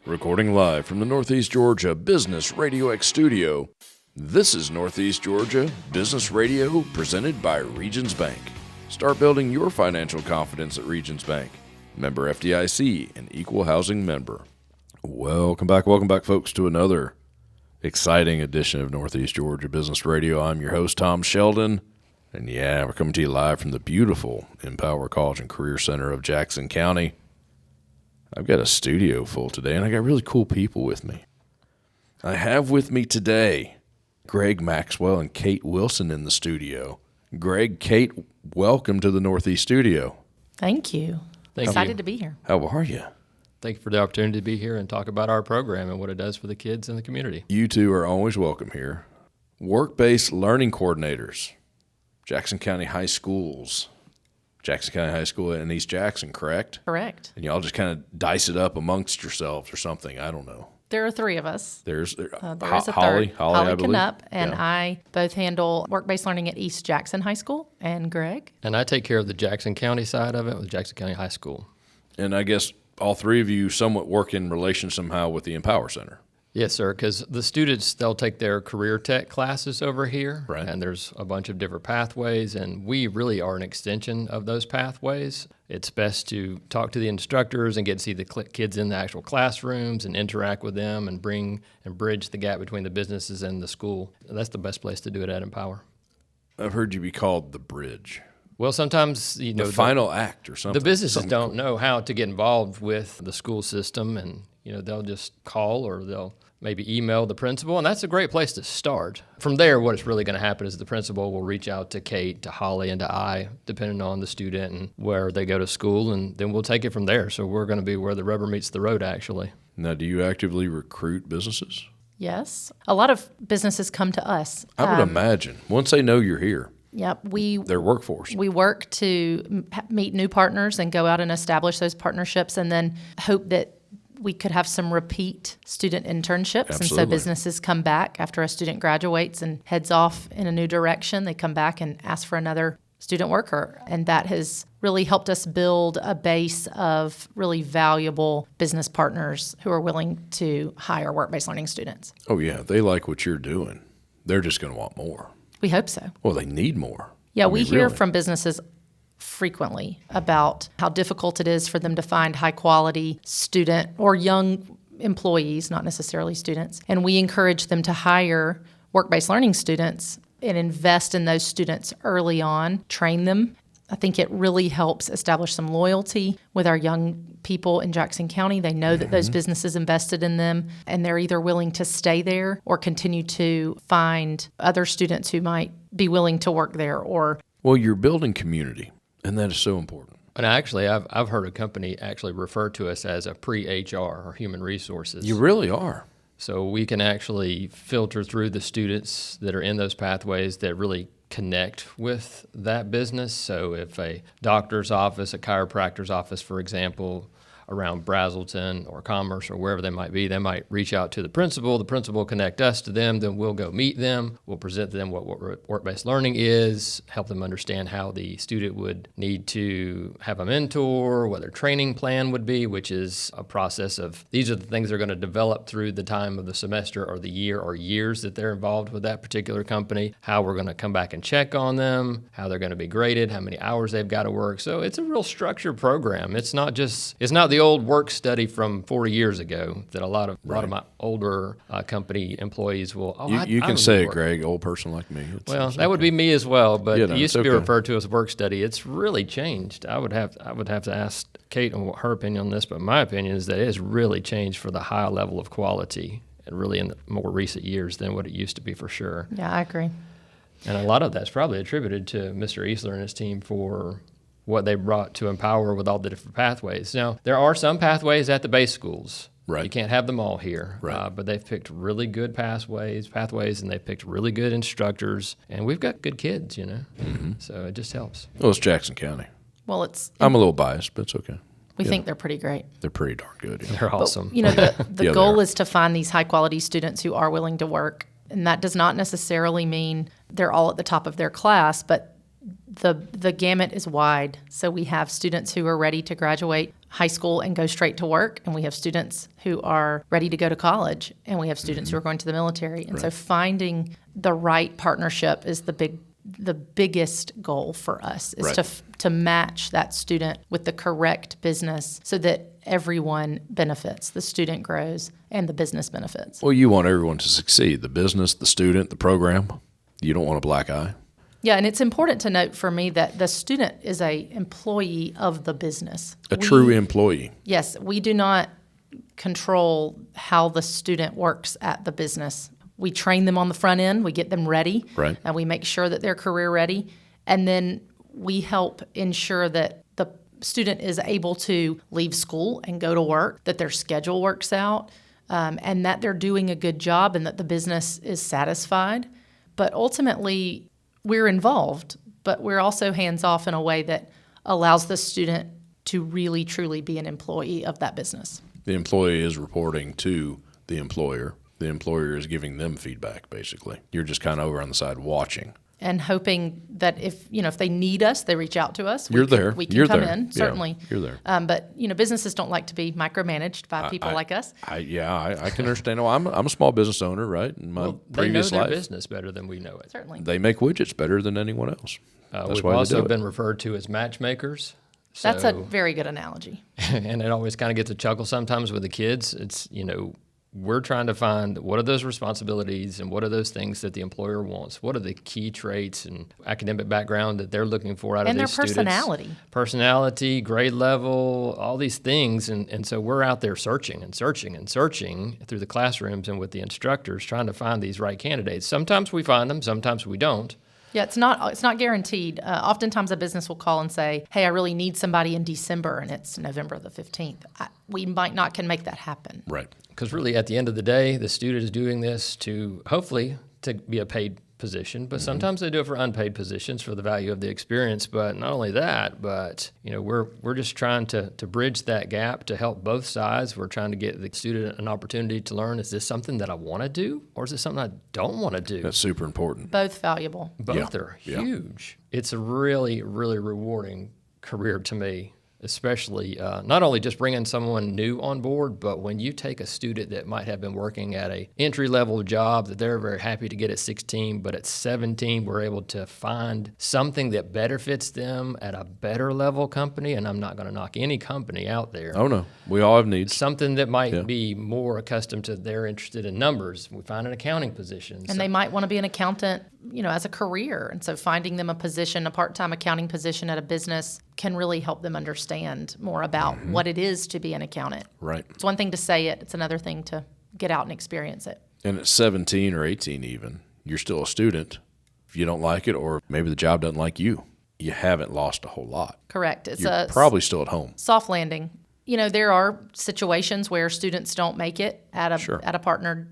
Recording live from the Northeast Georgia Business RadioX studio, this is Northeast Georgia Business Radio presented by Regions Bank. Start building your financial confidence at Regions Bank. Member FDIC, an equal housing member. Welcome back, folks, to another exciting edition of Northeast Georgia Business Radio. I'm your host, Tom Sheldon. And we're coming to you live from the beautiful Empower College and Career Center of Jackson County. I've got a studio full today, and I got really cool people with me. I have with me today Greg Maxwell and Kate Wilson in the studio. Greg, Kate, welcome to the Northeast studio. Thank you. Excited to be here. How are you? Thank you for the opportunity to be here and talk about our program and what it does for the kids in the community. You two are always welcome here. Work-based learning coordinators, Jackson County High Schools. Jackson County High School in East Jackson, correct? Correct. And y'all just kind of dice it up amongst yourselves or something. I don't know. There are three of us. There is a Holly, I believe. Knupp, and I both handle work-based learning at East Jackson High School, and Greg. And I take care of the Jackson County side of it with Jackson County High School. And I guess all three of you somewhat work in relation somehow with the Empower Center. Yes, sir, because the students, they'll take their career tech classes over here, right. And there's a bunch of different pathways, and we really are an extension of those pathways. It's best to talk to the instructors and get to see the kids in the actual classrooms and interact with them and bring and bridge the gap between the businesses and the school. That's the best place to do it at Empower. I've heard you be called the bridge. Well, sometimes, the final act or something. The businesses don't know how to get involved with the school system, and they'll just call or they'll maybe email the principal, and that's a great place to start. From there, what's really going to happen is the principal will reach out to Kate, to Holly, and to I, depending on the student and where they go to school, and then we'll take it from there. So we're going to be where the rubber meets the road, actually. Now, do you actively recruit businesses? Yes. A lot of businesses come to us. I would imagine. Once they know you're here. Yep. Their workforce. We work to meet new partners and go out and establish those partnerships and then hope that we could have some repeat student internships. Absolutely. And so businesses come back after a student graduates and heads off in a new direction. They come back and ask for another student worker. And that has really helped us build a base of really valuable business partners who are willing to hire work-based learning students. Oh, yeah. They like what you're doing. They're just going to want more. We hope so. Well, they need more. Yeah, we hear from businesses frequently about how difficult it is for them to find high-quality student or young employees, not necessarily students. And we encourage them to hire work-based learning students and invest in those students early on, train them. I think it really helps establish some loyalty with our young people in Jackson County. They know that those businesses invested in them, and they're either willing to stay there or continue to find other students who might be willing to work there. Well, you're building community, and that is so important. And actually, I've heard a company actually refer to us as a pre-HR or human resources. You really are. So we can actually filter through the students that are in those pathways that really connect with that business. So if a doctor's office, a chiropractor's office, for example, around Brazelton or Commerce or wherever they might be, they might reach out to the principal will connect us to them, then we'll go meet them, we'll present to them what work-based learning is, help them understand how the student would need to have a mentor, what their training plan would be, which is a process of these are the things they're going to develop through the time of the semester or the year or years that they're involved with that particular company, how we're going to come back and check on them, how they're going to be graded, how many hours they've got to work. So it's a real structured program. It's not the old work study from 40 years ago that a lot of my older company employees will. You can say it, Greg, old person like me. That would be me as well, but it used to be referred to as work study. It's really changed. I would have to ask Kate on her opinion on this, but my opinion is that it has really changed for the high level of quality, and really in the more recent years than what it used to be for sure. Yeah, I agree. And a lot of that's probably attributed to Mr. Easler and his team for what they brought to Empower with all the different pathways. Now, there are some pathways at the base schools. Right. You can't have them all here. Right. But they've picked really good pathways, and they've picked really good instructors. And we've got good kids, Mm-hmm. So it just helps. Well, it's Jackson County. Well, I'm a little biased, but it's okay. We think they're pretty great. They're pretty darn good. Yeah. They're awesome. But, the goal is to find these high-quality students who are willing to work. And that does not necessarily mean they're all at the top of their class, but the gamut is wide. So we have students who are ready to graduate high school and go straight to work, and we have students who are ready to go to college, and we have students who are going to the military. And so finding the right partnership is the biggest goal for us, is to match that student with the correct business so that everyone benefits. The student grows and the business benefits. Well, you want everyone to succeed, the business, the student, the program. You don't want a black eye. Yeah, and it's important to note for me that the student is a employee of the business. A true employee. Yes, we do not control how the student works at the business. We train them on the front end, we get them ready, Right. and we make sure that they're career ready, and then we help ensure that the student is able to leave school and go to work, that their schedule works out, and that they're doing a good job and that the business is satisfied. But ultimately, we're involved, but we're also hands-off in a way that allows the student to really, truly be an employee of that business. The employee is reporting to the employer. The employer is giving them feedback, basically. You're just kind of over on the side watching. And hoping that if they need us, they reach out to us. You're there. We can You're come there. in, certainly. Yeah, you're there. But businesses don't like to be micromanaged by people like us. I can understand. Well, I'm a small business owner, right? In my previous they know life, their business better than we know it. Certainly. they make widgets better than anyone else. That's We've why they also do been referred to as matchmakers. That's a So- very good analogy. and it always kind of gets a chuckle sometimes with the kids. It's, we're trying to find what are those responsibilities and what are those things that the employer wants? What are the key traits and academic background that they're looking for out And of their these students? Personality, grade level, all these things. And so we're out there searching through the classrooms and with the instructors trying to find these right candidates. Sometimes we find them, sometimes we don't. Yeah, it's not guaranteed. Oftentimes a business will call and say, hey, I really need somebody in December, and it's November the 15th. We might not can make that happen. Right. Because really, at the end of the day, the student is doing this to hopefully to be a paid position, but sometimes they do it for unpaid positions for the value of the experience. But not only that, but we're just trying to bridge that gap to help both sides. We're trying to get the student an opportunity to learn: is this something that I want to do, or is this something I don't want to do? That's super important. Both valuable. Both are huge. It's a really, really rewarding career to me, especially not only just bringing someone new on board, but when you take a student that might have been working at a entry-level job that they're very happy to get at 16, but at 17 we're able to find something that better fits them at a better level company, and I'm not going to knock any company out there. Oh, no. We all have needs. Something that might be more accustomed to, they're interested in numbers. We find an accounting position. And they might want to be an accountant, as a career. And so finding them a part-time accounting position at a business can really help them understand more about what it is to be an accountant. Right. It's one thing to say it. It's another thing to get out and experience it. And at 17 or 18 even, you're still a student. If you don't like it, or maybe the job doesn't like you, you haven't lost a whole lot. Correct. It's You're probably still at home. soft landing. There are situations where students don't make it at a partnered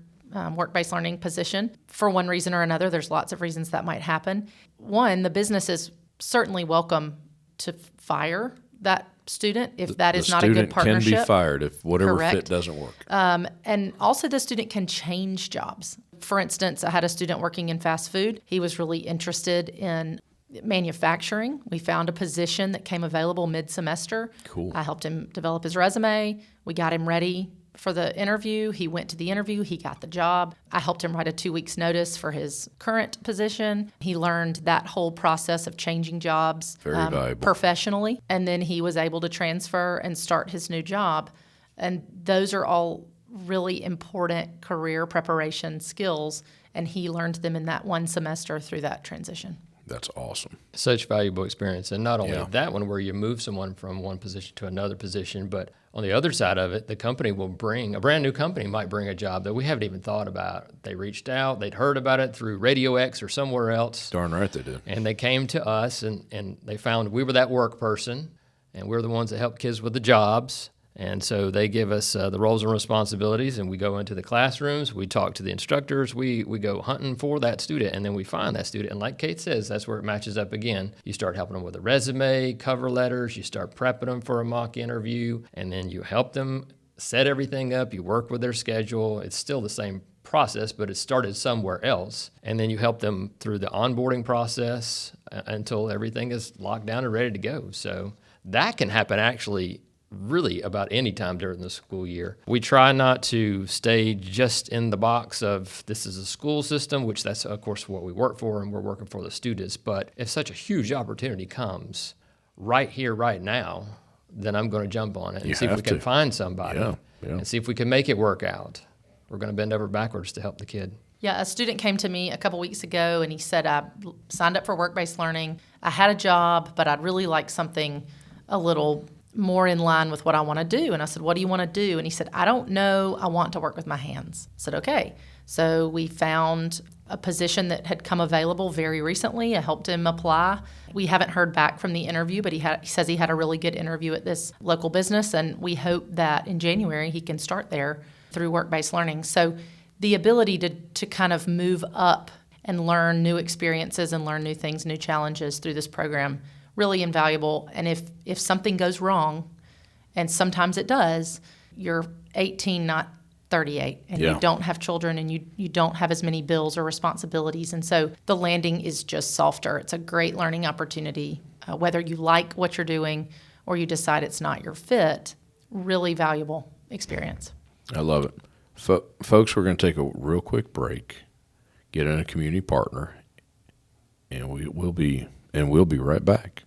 work-based learning position for one reason or another. There's lots of reasons that might happen. One, the business is certainly welcome to fire that student if that is not a good partnership. The student can be fired if whatever Correct. fit doesn't work. And also the student can change jobs. For instance, I had a student working in fast food. He was really interested in manufacturing. We found a position that came available mid-semester. Cool. I helped him develop his resume. We got him ready for the interview. He went to the interview. He got the job. I helped him write a 2 weeks notice for his current position. He learned that whole process of changing jobs Very valuable. professionally. And then he was able to transfer and start his new job. And those are all really important career preparation skills. And he learned them in that one semester through that transition. That's awesome. Such valuable experience. And not only Yeah. that one where you move someone from one position to another position, but on the other side of it, the company will bring, a brand new company might bring a job that we haven't even thought about. They reached out, they'd heard about it through RadioX or somewhere else. Darn right they did. And they came to us and they found we were that work person, and we're the ones that help kids with the jobs. And so they give us the roles and responsibilities, and we go into the classrooms, we talk to the instructors, we go hunting for that student, and then we find that student. And like Kate says, that's where it matches up again. You start helping them with a resume, cover letters, you start prepping them for a mock interview, and then you help them set everything up, you work with their schedule. It's still the same process, but it started somewhere else. And then you help them through the onboarding process until everything is locked down and ready to go. So that can happen actually really about any time during the school year. We try not to stay just in the box of this is a school system, which that's of course what we work for, and we're working for the students. But if such a huge opportunity comes right here, right now, then I'm going to jump on it and see if we can find somebody and see if we can make it work out. We're going to bend over backwards to help the kid. Yeah, a student came to me a couple weeks ago, and he said, I signed up for work-based learning. I had a job, but I'd really like something a little more in line with what I want to do. And I said, what do you want to do? And he said, I don't know. I want to work with my hands. I said, okay. So we found a position that had come available very recently. I helped him apply. We haven't heard back from the interview, but he says he had a really good interview at this local business, and we hope that in January he can start there through work-based learning. So the ability to kind of move up and learn new experiences and learn new things, new challenges through this program, really invaluable. And if something goes wrong, and sometimes it does, you're 18, not 38, and you don't have children, and you don't have as many bills or responsibilities. And so the landing is just softer. It's a great learning opportunity, whether you like what you're doing or you decide it's not your fit. Really valuable experience. I love it. Folks, we're going to take a real quick break, get in a community partner, and we'll be right back.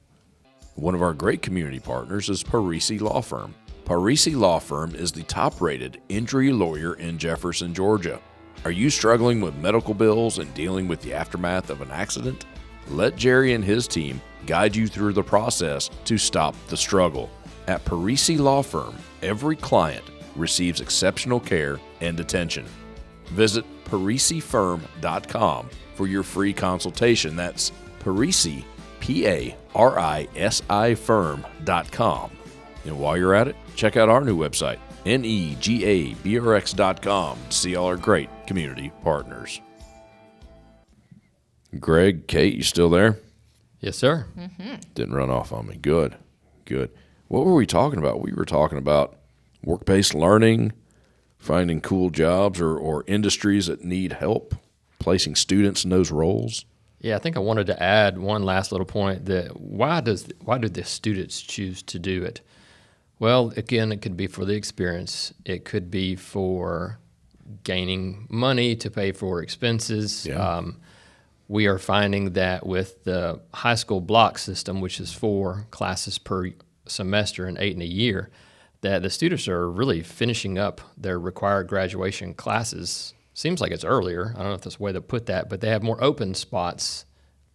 One of our great community partners is Parisi Law Firm. Parisi Law Firm is the top-rated injury lawyer in Jefferson, Georgia. Are you struggling with medical bills and dealing with the aftermath of an accident? Let Jerry and his team guide you through the process to stop the struggle. At Parisi Law Firm, every client receives exceptional care and attention. Visit parisifirm.com for your free consultation. That's Parisi, P-A-R-I-S-I firm.com. And while you're at it, check out our new website, negabrx.com, to see all our great community partners. Greg, Kate, you still there? Yes, sir. Mm-hmm. Didn't run off on me. Good. What were we talking about? We were talking about work-based learning, finding cool jobs or industries that need help, placing students in those roles. Yeah, I think I wanted to add one last little point that why do the students choose to do it? Well, again, it could be for the experience. It could be for gaining money to pay for expenses. Yeah. We are finding that with the high school block system, which is 4 classes per semester and 8 in a year, that the students are really finishing up their required graduation classes. Seems like it's earlier. I don't know if that's the way to put that, but they have more open spots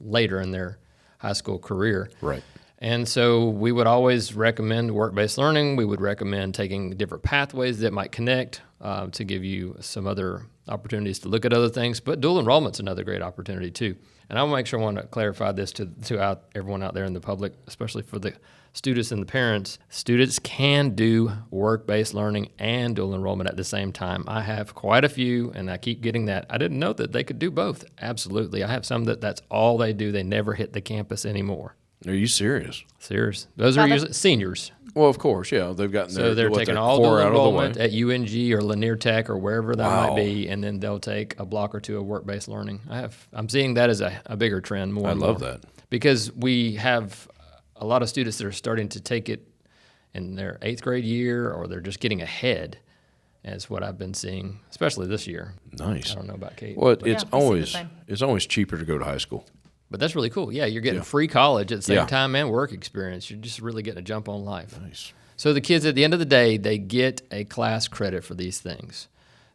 later in their high school career. Right. And so we would always recommend work-based learning. We would recommend taking different pathways that might connect to give you some other opportunities to look at other things. But dual enrollment's another great opportunity too. And I want to clarify this to everyone out there in the public, especially for the students and the parents. Students can do work-based learning and dual enrollment at the same time. I have quite a few, and I keep getting that. I didn't know that they could do both. Absolutely. I have some that's all they do. They never hit the campus anymore. Are you serious? Serious. Those are usually seniors. Well, of course, yeah. They've gotten So they're taking all dual enrollment at UNG or Lanier Tech or wherever that might be, and then they'll take a block or two of work-based learning. I'm seeing that as a bigger trend more and more. I love that. Because we have a lot of students that are starting to take it in their 8th grade year, or they're just getting ahead, is what I've been seeing, especially this year. Nice. I don't know about Kate. Well, it's always cheaper to go to high school. But that's really cool. Yeah, you're getting free college at the same time and work experience. You're just really getting a jump on life. Nice. So the kids, at the end of the day, they get a class credit for these things.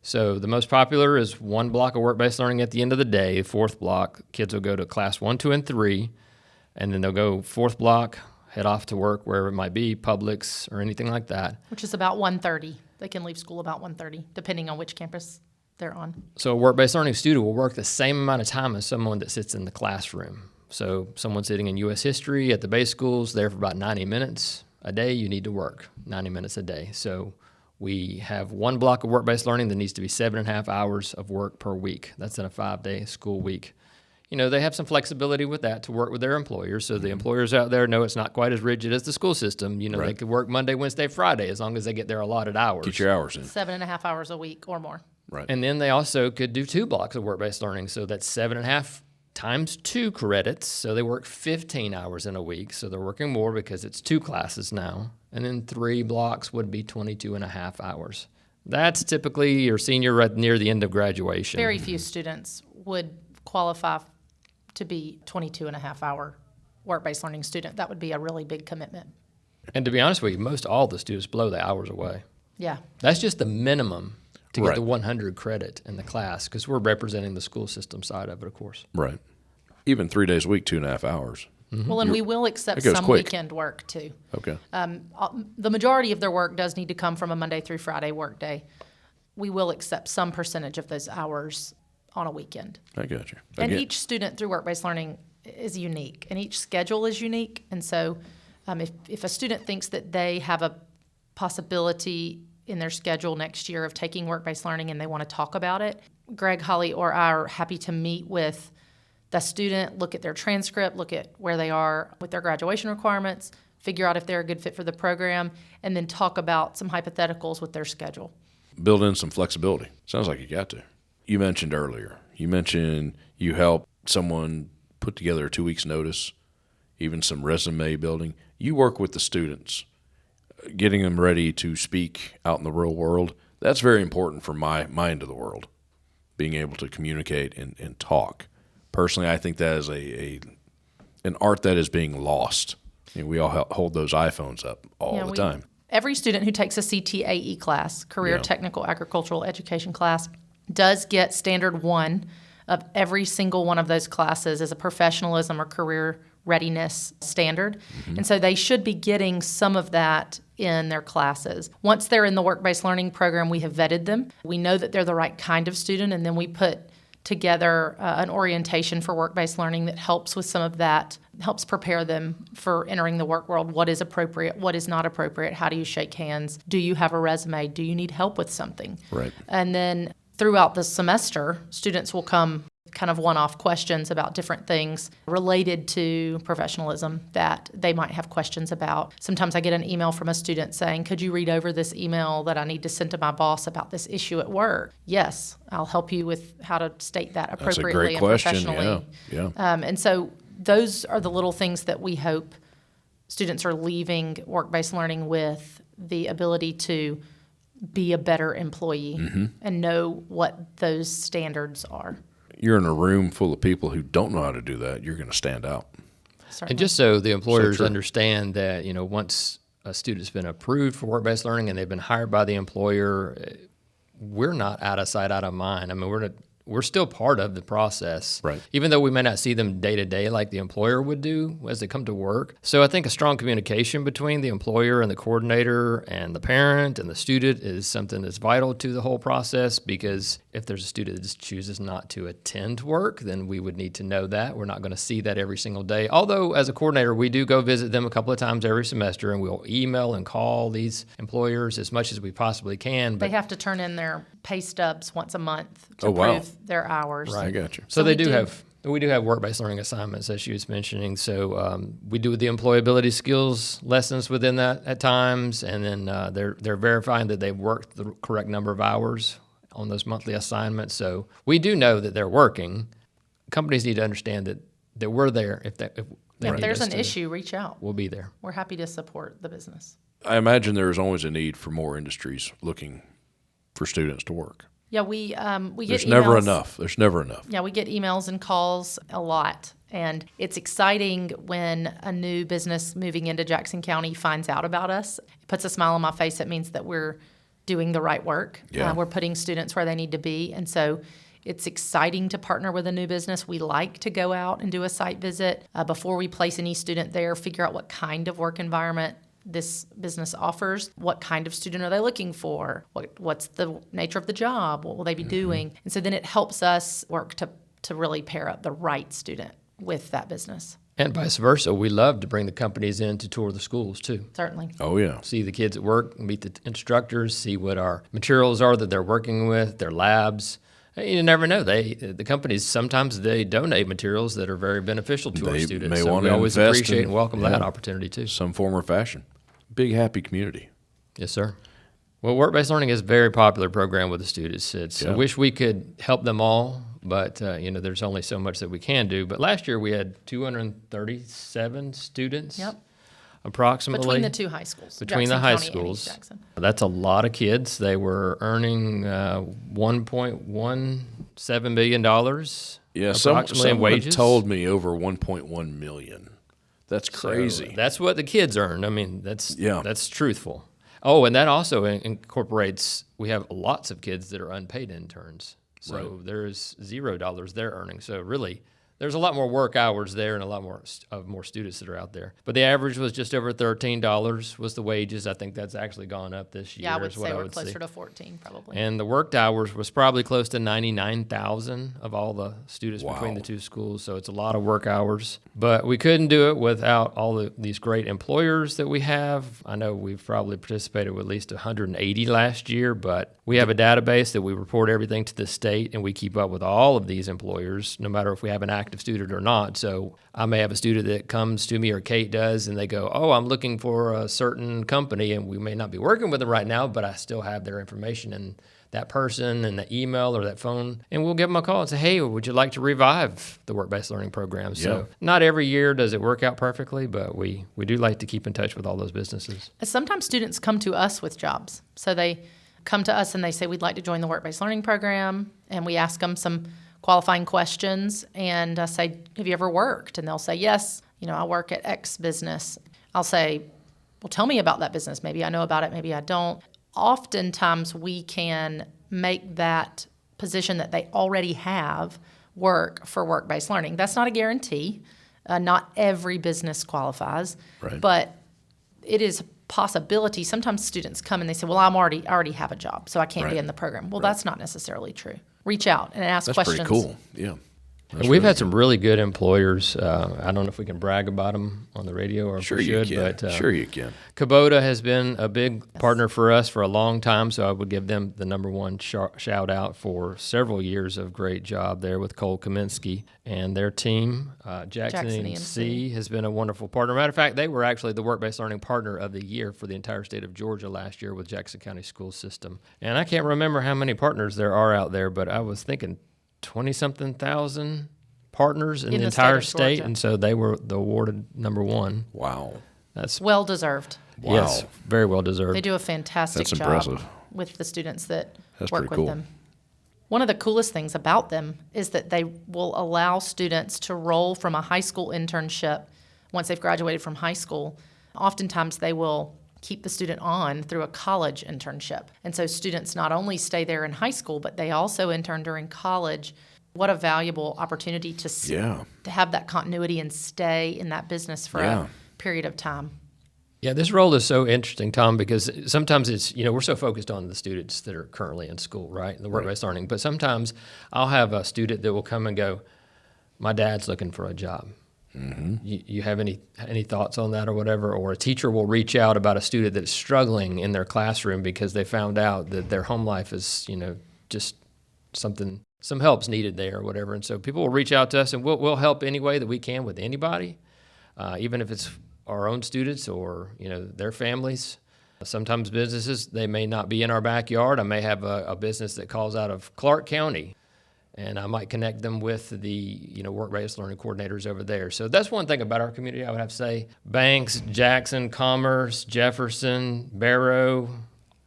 So the most popular is 1 block of work-based learning at the end of the day. 4th block, kids will go to class 1, 2, and 3, and then they'll go 4th block, head off to work wherever it might be, Publix or anything like that. Which is about 1:30. They can leave school about 1:30, depending on which campus they're on. So a work-based learning student will work the same amount of time as someone that sits in the classroom. So someone sitting in U.S. history at the base schools, there for about 90 minutes a day, you need to work 90 minutes a day. So we have 1 block of work-based learning that needs to be 7.5 hours of work per week. That's in a 5-day school week. You know, they have some flexibility with that to work with their employers. So the employers out there know it's not quite as rigid as the school system. You know, They could work Monday, Wednesday, Friday, as long as they get their allotted hours. Get your hours in. 7.5 hours a week or more. Right. And then they also could do 2 blocks of work-based learning. So that's 7.5 times 2 credits. So they work 15 hours in a week. So they're working more because it's 2 classes now. And then 3 blocks would be 22.5 hours. That's typically your senior right near the end of graduation. Very few students would qualify to be 22.5-hour work-based learning student. That would be a really big commitment. And to be honest with you, most all the students blow the hours away. Yeah. That's just the minimum to get Right. the 100 credit in the class, because we're representing the school system side of it, of course. Right. Even 3 days a week, 2.5 hours. Well, and we will accept It goes some quick. weekend work too. Okay. The majority of their work does need to come from a Monday through Friday work day. We will accept some percentage of those hours on a weekend. I got you. And Again, each student through work-based learning is unique, and each schedule is unique. And so if a student thinks that they have a possibility in their schedule next year of taking work-based learning and they want to talk about it, Greg, Holly, or I are happy to meet with the student, look at their transcript, look at where they are with their graduation requirements, figure out if they're a good fit for the program, and then talk about some hypotheticals with their schedule. build in some flexibility. Sounds like you got to. You mentioned earlier, you help someone put together a 2 weeks notice, even some resume building. You work with the students, getting them ready to speak out in the real world. That's very important for my end of the world, being able to communicate and talk. Personally, I think that is an art that is being lost. We all hold those iPhones up all the time. Every student who takes a CTAE class, Career Yeah. Technical Agricultural Education class, does get standard 1 of every single one of those classes as a professionalism or career readiness standard. And so they should be getting some of that in their classes. Once they're in the work-based learning program, we have vetted them. We know that they're the right kind of student, and then we put together an orientation for work-based learning that helps with some of that, helps prepare them for entering the work world. What is appropriate? What is not appropriate? How do you shake hands? Do you have a resume? Do you need help with something? Right. And then throughout the semester, students will come kind of one-off questions about different things related to professionalism that they might have questions about. Sometimes I get an email from a student saying, could you read over this email that I need to send to my boss about this issue at work? Yes, I'll help you with how to state that That's a appropriately great and question. professionally. Yeah. And so those are the little things that we hope students are leaving work-based learning with, the ability to be a better employee and know what those standards are. You're in a room full of people who don't know how to do that. You're going to stand out. Certainly. And just so the employers true. understand that, once a student's been approved for work-based learning and they've been hired by the employer, we're not out of sight, out of mind. I mean, we're still part of the process, Right. even though we may not see them day to day like the employer would do as they come to work. So I think a strong communication between the employer and the coordinator and the parent and the student is something that's vital to the whole process, because if there's a student that just chooses not to attend work, then we would need to know that. We're not going to see that every single day. Although as a coordinator, we do go visit them a couple of times every semester, and we'll email and call these employers as much as we possibly can. But They have to turn in their pay stubs once a month to Oh, wow. prove their hours. I got you. So we we do have work-based learning assignments, as she was mentioning. So we do the employability skills lessons within that at times, and then they're verifying that they've worked the correct number of hours on those monthly assignments. So we do know that they're working. Companies need to understand that we're there. If they If need there's us an to, issue, reach out. we'll be there. We're happy to support the business. I imagine there is always a need for more industries looking for students to work. Yeah, we get There's emails. never enough. There's never enough. Yeah, we get emails and calls a lot. And it's exciting when a new business moving into Jackson County finds out about us. It puts a smile on my face. It means that we're doing the right work. Yeah. We're putting students where they need to be. And so it's exciting to partner with a new business. We like to go out and do a site visit before we place any student there, figure out what kind of work environment this business offers, what kind of student are they looking for, what's the nature of the job, what will they be doing. And so then it helps us work to really pair up the right student with that business. And vice versa. We love to bring the companies in to tour the schools too. Certainly. Oh, yeah. See the kids at work, meet the instructors, see what our materials are that they're working with, their labs. You never know. The companies, sometimes they donate materials that are very beneficial to our They students. may So want we to always invest appreciate in- and welcome yeah. that opportunity too. Some form or fashion. Big, happy community. Yes, sir. Well, work-based learning is a very popular program with the students. I wish we could help them all, but there's only so much that we can do. But last year we had 237 students. Yep. Approximately. Between the two high schools. Between the high schools. That's a lot of kids. They were earning $1.17 million approximately in wages. Someone told me over 1.1 million. That's crazy. So that's what the kids earn. I mean, that's truthful. Oh, and that also incorporates, we have lots of kids that are unpaid interns. So there's $0 they're earning. So really, there's a lot more work hours there and a lot more students that are out there. But the average was just over $13 was the wages. I think that's actually gone up this year. Yeah, I would say we're closer to 14 probably. And the worked hours was probably close to 99,000 of all the students between the two schools. So it's a lot of work hours. But we couldn't do it without all these great employers that we have. I know we've probably participated with at least 180 last year, but we have a database that we report everything to the state, and we keep up with all of these employers, no matter if we have an active student or not. So I may have a student that comes to me, or Kate does, and they go, oh, I'm looking for a certain company, and we may not be working with them right now, but I still have their information and that person and the email or that phone, and we'll give them a call and say, hey, would you like to revive the work-based learning program? So not every year does it work out perfectly, but we do like to keep in touch with all those businesses. Sometimes students come to us with jobs. So they come to us and they say, we'd like to join the work-based learning program, and we ask them some qualifying questions and say, have you ever worked? And they'll say, yes, I work at X business. I'll say, well, tell me about that business. Maybe I know about it, maybe I don't. Oftentimes we can make that position that they already have work for work-based learning. That's not a guarantee. Not every business qualifies, but it is a possibility. Sometimes students come and they say, well, I already have a job, so I can't be in the program. Well, that's not necessarily true. Reach out and ask questions. That's pretty cool. Yeah. We've had some really good employers. I don't know if we can brag about them on the radio or if we should. But sure you can. Kubota has been a big partner for us for a long time, so I would give them the number one shout out for several years of great job there with Cole Kaminsky and their team. Jackson EMC has been a wonderful partner. Matter of fact, they were actually the Work-Based Learning Partner of the Year for the entire state of Georgia last year with Jackson County School System. And I can't remember how many partners there are out there, but I was thinking 20-something thousand partners in the entire state, and so they were the awarded number one. Wow. That's well-deserved. Wow. Yes, very well-deserved. They do a fantastic job impressive. with the students that That's work pretty with cool. them. One of the coolest things about them is that they will allow students to roll from a high school internship once they've graduated from high school. Oftentimes they will keep the student on through a college internship. And so students not only stay there in high school, but they also intern during college. What a valuable opportunity to have that continuity and stay in that business for a period of time. Yeah, this role is so interesting, Tom, because sometimes it's, we're so focused on the students that are currently in school, right, the work-based learning. But sometimes I'll have a student that will come and go, my dad's looking for a job. Mm-hmm. You have any thoughts on that or whatever? Or a teacher will reach out about a student that's struggling in their classroom because they found out that their home life is, just some help's needed there or whatever. And so people will reach out to us, and we'll help any way that we can with anybody, even if it's our own students or, their families. Sometimes businesses, they may not be in our backyard. I may have a business that calls out of Clark County, and I might connect them with the, work-based learning coordinators over there. So that's one thing about our community, I would have to say. Banks, Jackson, Commerce, Jefferson, Barrow,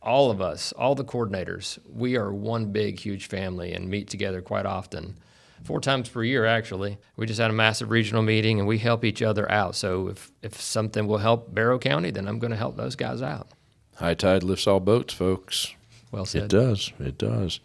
all of us, all the coordinators, we are one big, huge family and meet together quite often. 4 times per year, actually. We just had a massive regional meeting, and we help each other out. So if something will help Barrow County, then I'm going to help those guys out. High tide lifts all boats, folks. Well said. It does. It does.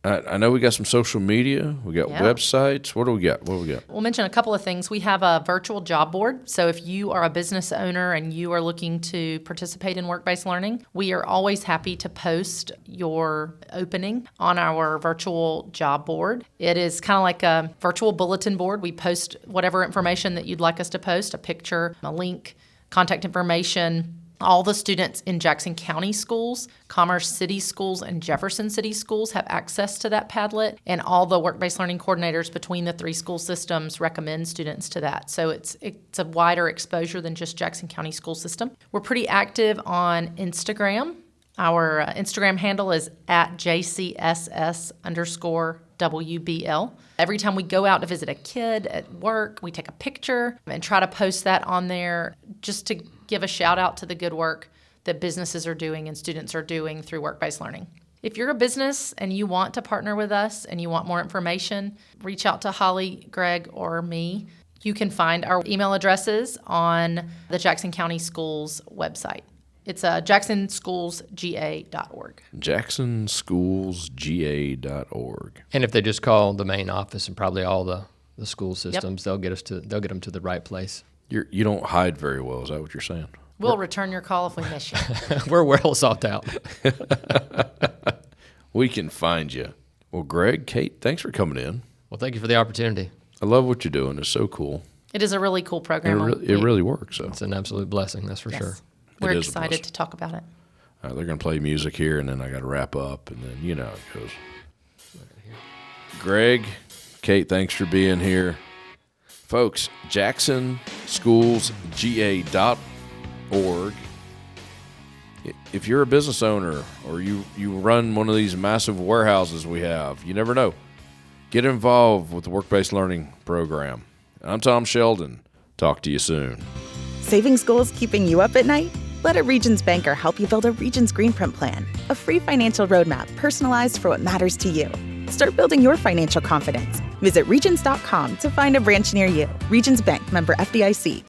I know we got some social media. We got websites. What do we got? We'll mention a couple of things. We have a virtual job board. So if you are a business owner and you are looking to participate in work-based learning, we are always happy to post your opening on our virtual job board. It is kind of like a virtual bulletin board. We post whatever information that you'd like us to post, a picture, a link, contact information. All the students in Jackson County schools, Commerce City schools, and Jefferson City schools have access to that Padlet, and all the work-based learning coordinators between the 3 school systems recommend students to that. So it's a wider exposure than just Jackson County school system. We're pretty active on Instagram. Our Instagram handle is at JCSS_WBL. Every time we go out to visit a kid at work, we take a picture and try to post that on there just to give a shout out to the good work that businesses are doing and students are doing through work-based learning. If you're a business and you want to partner with us and you want more information, reach out to Holly, Greg, or me. You can find our email addresses on the Jackson County Schools website. It's jacksonschoolsga.org. jacksonschoolsga.org. And if they just call the main office and probably all the school systems, they'll get them to the right place. You don't hide very well. Is that what you're saying? We'll return your call if we miss you. We're well sought out. We can find you. Well, Greg, Kate, thanks for coming in. Well, thank you for the opportunity. I love what you're doing. It's so cool. It is a really cool program. It really works. So. It's an absolute blessing, that's for sure. We're excited to talk about it. All right, they're going to play music here, and then I got to wrap up, and then you know how it goes. Greg, Kate, thanks for being here. Folks, jacksonschoolsga.org. If you're a business owner or you run one of these massive warehouses we have, you never know. Get involved with the work-based learning program. I'm Tom Sheldon. Talk to you soon. Savings goals keeping you up at night? Let a Regions banker help you build a Regions Greenprint plan, a free financial roadmap personalized for what matters to you. Start building your financial confidence. Visit Regions.com to find a branch near you. Regions Bank, member FDIC.